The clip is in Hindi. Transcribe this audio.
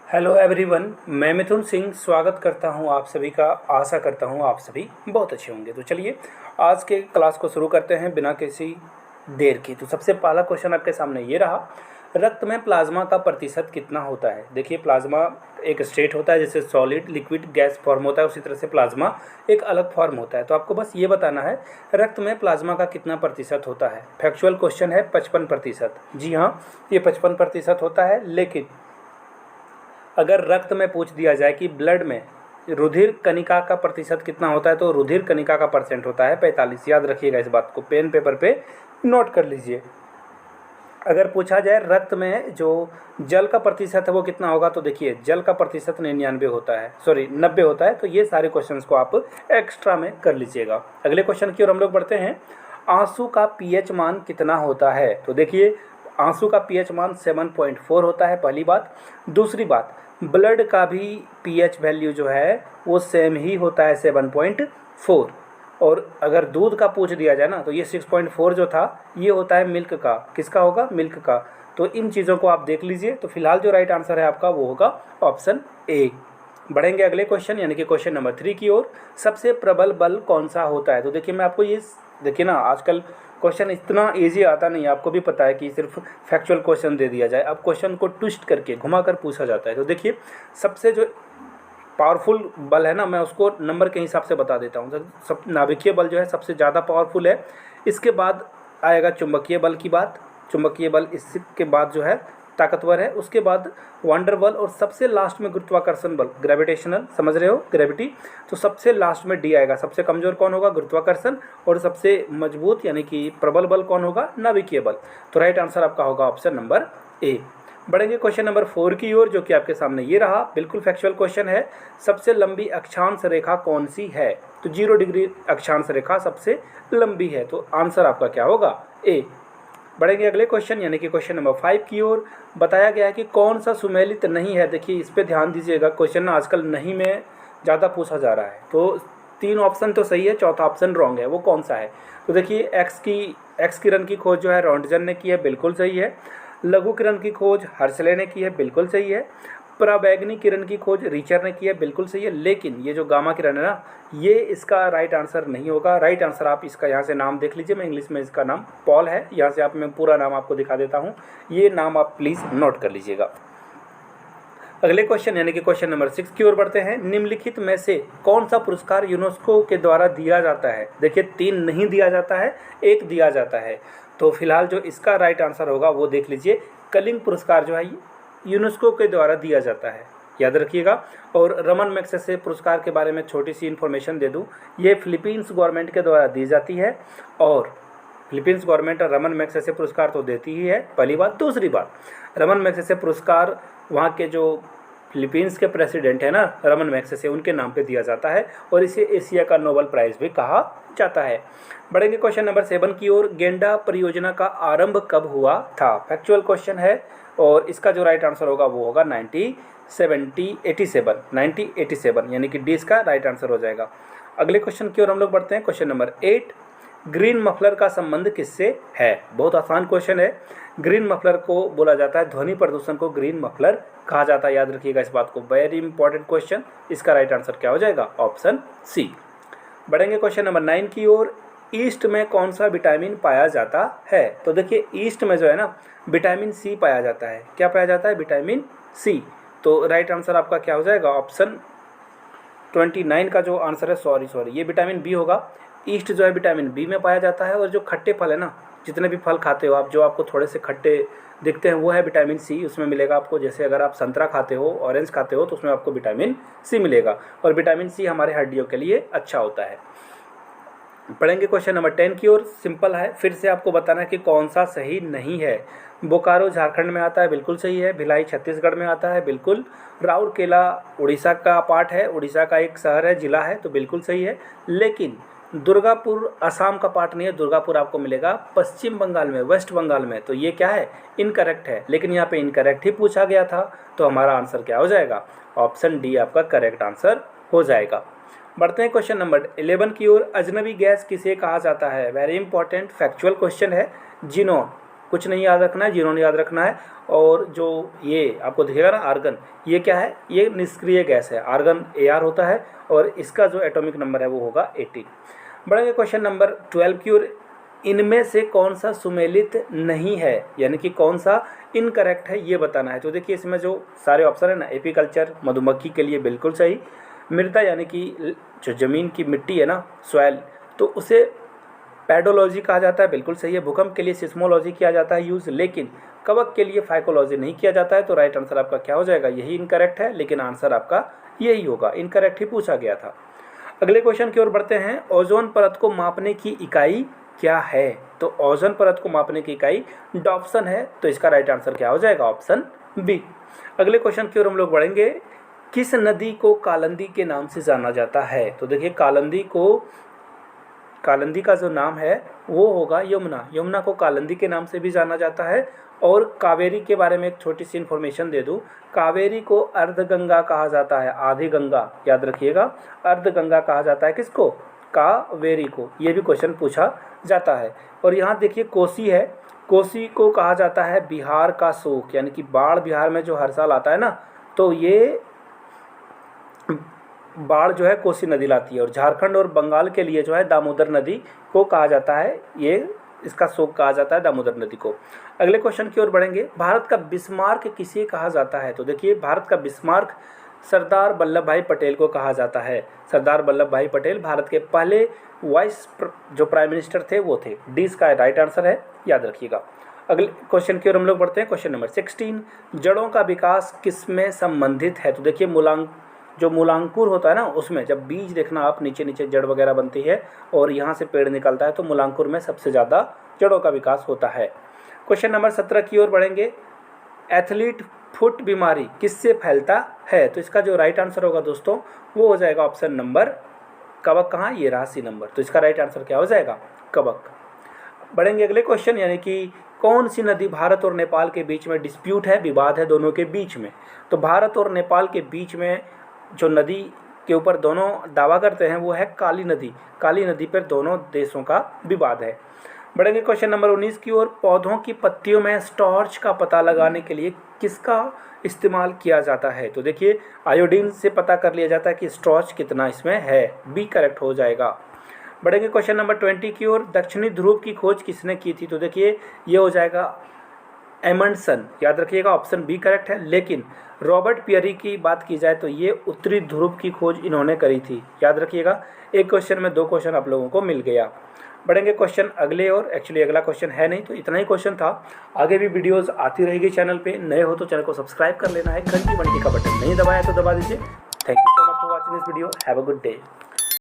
हेलो एवरीवन, मैं मिथुन सिंह स्वागत करता हूं आप सभी का। आशा करता हूं आप सभी बहुत अच्छे होंगे। तो चलिए आज के क्लास को शुरू करते हैं बिना किसी देर की। तो सबसे पहला क्वेश्चन आपके सामने ये रहा, रक्त में प्लाज्मा का प्रतिशत कितना होता है। देखिए प्लाज्मा एक स्टेट होता है, जैसे सॉलिड लिक्विड गैस फॉर्म होता है, उसी तरह से प्लाज्मा एक अलग फॉर्म होता है। तो आपको बस ये बताना है रक्त में प्लाज्मा का कितना प्रतिशत होता है। फैक्चुअल क्वेश्चन है 55%। जी हाँ, ये 55% होता है। लेकिन अगर रक्त में पूछ दिया जाए कि ब्लड में रुधिर कणिका का प्रतिशत कितना होता है, तो रुधिर कणिका का परसेंट होता है 45। याद रखिएगा, इस बात को पेन पेपर पे नोट कर लीजिए। अगर पूछा जाए रक्त में जो जल का प्रतिशत है वो कितना होगा, तो देखिए जल का प्रतिशत 99 होता है, सॉरी 90 होता है। तो ये सारे क्वेश्चंस को आप एक्स्ट्रा में कर लीजिएगा। अगले क्वेश्चन की ओर हम लोग बढ़ते हैं। आंसू का पीएच मान कितना होता है। तो देखिए आंसू का पीएच मान 7.4 होता है, पहली बात। दूसरी बात, ब्लड का भी पीएच वैल्यू जो है वो सेम ही होता है 7.4। और अगर दूध का पूछ दिया जाए ना, तो ये 6.4 जो था ये होता है मिल्क का। किसका होगा? मिल्क का। तो इन चीज़ों को आप देख लीजिए। तो फिलहाल जो राइट आंसर है आपका वो होगा ऑप्शन ए। बढ़ेंगे अगले क्वेश्चन यानी कि क्वेश्चन नंबर 3 की ओर। सबसे प्रबल बल कौन सा होता है। तो देखिए मैं आपको ये देखिए ना, आजकल क्वेश्चन इतना इजी आता नहीं है, आपको भी पता है कि सिर्फ फैक्चुअल क्वेश्चन दे दिया जाए। अब क्वेश्चन को ट्विस्ट करके घुमा कर पूछा जाता है। तो देखिए सबसे जो पावरफुल बल है ना, मैं उसको नंबर के हिसाब से बता देता हूँ। सब नाभिकीय बल जो है सबसे ज़्यादा पावरफुल है। इसके बाद आएगा चुंबकीय बल की बात। चुंबकीय बल इसके बाद जो है ताकतवर है। उसके बाद वंडर बल, और सबसे लास्ट में गुरुत्वाकर्षण बल, ग्रेविटेशनल, समझ रहे हो, ग्रेविटी। तो सबसे लास्ट में डी आएगा। सबसे कमज़ोर कौन होगा? गुरुत्वाकर्षण। और सबसे मजबूत यानी कि प्रबल बल कौन होगा? नाभिकीय बल। तो राइट आंसर आपका होगा ऑप्शन नंबर ए। बढ़ेंगे क्वेश्चन नंबर 4 की ओर, जो कि आपके सामने ये रहा। बिल्कुल फैक्चुअल क्वेश्चन है। सबसे लंबी अक्षांश रेखा कौन सी है। तो 0 डिग्री अक्षांश रेखा सबसे लंबी है। तो आंसर आपका क्या होगा? ए। बढ़ेंगे अगले क्वेश्चन यानी कि क्वेश्चन नंबर 5 की ओर। बताया गया है कि कौन सा सुमेलित नहीं है। देखिए इस पे ध्यान दीजिएगा, क्वेश्चन ना आजकल नहीं में ज़्यादा पूछा जा रहा है। तो 3 ऑप्शन तो सही है, चौथा ऑप्शन रॉन्ग है। वो कौन सा है? तो देखिए एक्स किरण की खोज जो है रोंटजन ने की है, बिल्कुल सही है। लघु किरण की खोज हर्सले ने की है, बिल्कुल सही है। पराबैंगनी किरण की खोज रिचर ने की है, बिल्कुल सही है। लेकिन ये जो गामा किरण है ना, ये इसका राइट आंसर नहीं होगा। राइट आंसर आप इसका यहाँ से नाम देख लीजिए। मैं इंग्लिश में इसका नाम पॉल है। यहाँ से आप मैं पूरा नाम आपको दिखा देता हूँ, ये नाम आप प्लीज़ नोट कर लीजिएगा। अगले क्वेश्चन यानी कि क्वेश्चन नंबर 6 की ओर बढ़ते हैं। निम्नलिखित में से कौन सा पुरस्कार यूनेस्को के द्वारा दिया जाता है। देखिए 3 नहीं दिया जाता है, 1 दिया जाता है। तो फिलहाल जो इसका राइट आंसर होगा वो देख लीजिए। कलिंग पुरस्कार जो है यूनेस्को के द्वारा दिया जाता है, याद रखिएगा। और रमन मैग्सेसे पुरस्कार के बारे में छोटी सी इन्फॉर्मेशन दे दूं, ये फिलीपींस गवर्नमेंट के द्वारा दी जाती है। और फिलीपींस गवर्नमेंट रमन मैग्सेसे पुरस्कार तो देती ही है, पहली बात। दूसरी बात, रमन मैग्सेसे पुरस्कार वहाँ के जो फिलीपींस के प्रेसिडेंट है ना, रमन मैग्सेसे, उनके नाम पे दिया जाता है। और इसे एशिया का नोबेल प्राइज़ भी कहा जाता है। बढ़ेंगे क्वेश्चन नंबर 7 की ओर। गेंडा परियोजना का आरंभ कब हुआ था। फैक्चुअल क्वेश्चन है और इसका जो राइट आंसर होगा वो होगा 1987 यानी कि डी इसका राइट आंसर हो जाएगा। अगले क्वेश्चन की ओर हम लोग बढ़ते हैं। क्वेश्चन नंबर 8, ग्रीन मफलर का संबंध किससे है। बहुत आसान क्वेश्चन है। ग्रीन मफलर को बोला जाता है, ध्वनि प्रदूषण को ग्रीन मफलर कहा जाता है, याद रखिएगा इस बात को। Very important question. इसका राइट आंसर क्या हो जाएगा? Option C. बढ़ेंगे क्वेश्चन नंबर 9 की ओर। ईस्ट में कौन सा विटामिन पाया जाता है। तो देखिए ईस्ट में जो है ना विटामिन सी पाया जाता है। क्या पाया जाता है? Vitamin C. तो राइट आंसर आपका क्या हो जाएगा? ऑप्शन 29 का जो आंसर है, सॉरी ये विटामिन बी होगा। ईस्ट जो है विटामिन बी में पाया जाता है। और जो खट्टे फल है ना, जितने भी फल खाते हो आप, जो आपको थोड़े से खट्टे दिखते हैं, वो है विटामिन सी, उसमें मिलेगा आपको। जैसे अगर आप संतरा खाते हो, ऑरेंज खाते हो, तो उसमें आपको विटामिन सी मिलेगा। और विटामिन सी हमारे हड्डियों के लिए अच्छा होता है। पढ़ेंगे क्वेश्चन नंबर 10 की ओर। सिंपल है, फिर से आपको बताना है कि कौन सा सही नहीं है। बोकारो झारखंड में आता है, बिल्कुल सही है। भिलाई छत्तीसगढ़ में आता है, बिल्कुल। राउरकेला उड़ीसा का पार्ट है, उड़ीसा का एक शहर है, जिला है, तो बिल्कुल सही है। लेकिन दुर्गापुर असम का पार्ट नहीं है। दुर्गापुर आपको मिलेगा पश्चिम बंगाल में, वेस्ट बंगाल में। तो ये क्या है? इनकरेक्ट है। लेकिन यहाँ पे इनकरेक्ट ही पूछा गया था, तो हमारा आंसर क्या हो जाएगा? ऑप्शन डी आपका करेक्ट आंसर हो जाएगा। बढ़ते हैं क्वेश्चन नंबर 11 की ओर। अजनबी गैस किसे कहा जाता है। वेरी इंपॉर्टेंट फैक्चुअल क्वेश्चन है। जिनोन कुछ नहीं याद रखना है, जीरो नहीं याद रखना है। और जो ये आपको दिखेगा ना आर्गन, ये क्या है, ये निष्क्रिय गैस है, आर्गन Ar होता है और इसका जो एटॉमिक नंबर है वो होगा 18। बढ़ेंगे क्वेश्चन नंबर 12 की ओर। इनमें से कौन सा सुमेलित नहीं है, यानी कि कौन सा इनकरेक्ट है ये बताना है। तो देखिए इसमें जो सारे ऑप्शन है ना, एपीकल्चर मधुमक्खी के लिए बिल्कुल सही, मृदा यानी कि जो ज़मीन की मिट्टी है ना, सॉइल, तो उसे पैडोलॉजी कहा जाता है, बिल्कुल सही है। भूकंप के लिए सिस्मोलॉजी किया जाता है यूज़, लेकिन कवक के लिए फाइकोलॉजी नहीं किया जाता है। तो राइट आंसर आपका क्या हो जाएगा, यही इनकरेक्ट है, लेकिन आंसर आपका यही होगा, इनकरेक्ट ही पूछा गया था। अगले क्वेश्चन की ओर बढ़ते हैं। ओजोन परत को मापने की इकाई क्या है? तो ओजोन परत को मापने की इकाई डॉप्सन है, तो इसका राइट आंसर क्या हो जाएगा, ऑप्शन बी। अगले क्वेश्चन की ओर हम लोग बढ़ेंगे। किस नदी को कालिंदी के नाम से जाना जाता है? तो देखिए कालिंदी का जो नाम है वो होगा यमुना। यमुना को कालिंदी के नाम से भी जाना जाता है। और कावेरी के बारे में एक छोटी सी इन्फॉर्मेशन दे दूं, कावेरी को अर्धगंगा कहा जाता है, आधी गंगा, याद रखिएगा, अर्धगंगा कहा जाता है किसको, कावेरी को। ये भी क्वेश्चन पूछा जाता है। और यहाँ देखिए कोसी है, कोसी को कहा जाता है बिहार का शोक, यानी कि बाढ़ बिहार में जो हर साल आता है ना, तो ये बाढ़ जो है कोसी नदी लाती है। और झारखंड और बंगाल के लिए जो है दामोदर नदी को कहा जाता है, ये इसका शोक कहा जाता है दामोदर नदी को। अगले क्वेश्चन की ओर बढ़ेंगे। भारत का बिस्मार्क किसे कहा जाता है? तो देखिए भारत का बिस्मार्क सरदार वल्लभ भाई पटेल को कहा जाता है। सरदार वल्लभ भाई पटेल भारत के पहले वाइस जो प्राइम मिनिस्टर थे वो थे। डी इसका राइट आंसर है, याद रखिएगा। अगले क्वेश्चन की ओर हम लोग बढ़ते हैं। क्वेश्चन नंबर 16, जड़ों का विकास किसमें संबंधित है? तो देखिए जो मूलांकुर होता है ना, उसमें जब बीज देखना आप, नीचे नीचे जड़ वगैरह बनती है और यहाँ से पेड़ निकलता है, तो मूलांकुर में सबसे ज़्यादा जड़ों का विकास होता है। क्वेश्चन नंबर 17 की ओर बढ़ेंगे। एथलीट फुट बीमारी किससे फैलता है? तो इसका जो राइट आंसर होगा दोस्तों वो हो जाएगा ऑप्शन नंबर कवक। कहाँ, ये रहा सी नंबर, तो इसका राइट आंसर क्या हो जाएगा, कवक। बढ़ेंगे अगले क्वेश्चन, यानी कि कौन सी नदी भारत और नेपाल के बीच में डिस्प्यूट है, विवाद है दोनों के बीच में? तो भारत और नेपाल के बीच में जो नदी के ऊपर दोनों दावा करते हैं वो है काली नदी। काली नदी पर दोनों देशों का विवाद है। बढ़ेंगे क्वेश्चन नंबर 19 की ओर। पौधों की पत्तियों में स्टार्च का पता लगाने के लिए किसका इस्तेमाल किया जाता है? तो देखिए आयोडीन से पता कर लिया जाता है कि स्टार्च कितना इसमें है, बी करेक्ट हो जाएगा। बढ़ेंगे क्वेश्चन नंबर 20 की ओर। दक्षिणी ध्रुव की खोज किसने की थी? तो देखिए ये हो जाएगा एमंडसन, याद रखिएगा, ऑप्शन बी करेक्ट है। लेकिन रॉबर्ट पियरी की बात की जाए तो ये उत्तरी ध्रुव की खोज इन्होंने करी थी, याद रखिएगा। एक क्वेश्चन में 2 क्वेश्चन आप लोगों को मिल गया। बढ़ेंगे क्वेश्चन अगले, और एक्चुअली अगला क्वेश्चन है नहीं, तो इतना ही क्वेश्चन था। आगे भी वीडियोस आती रहेगी चैनल पे। नए हो तो चैनल को सब्सक्राइब कर लेना है, घंटी का बटन नहीं दबाया तो दबा दीजिए। Thank you so much for watching this video. Have a good day.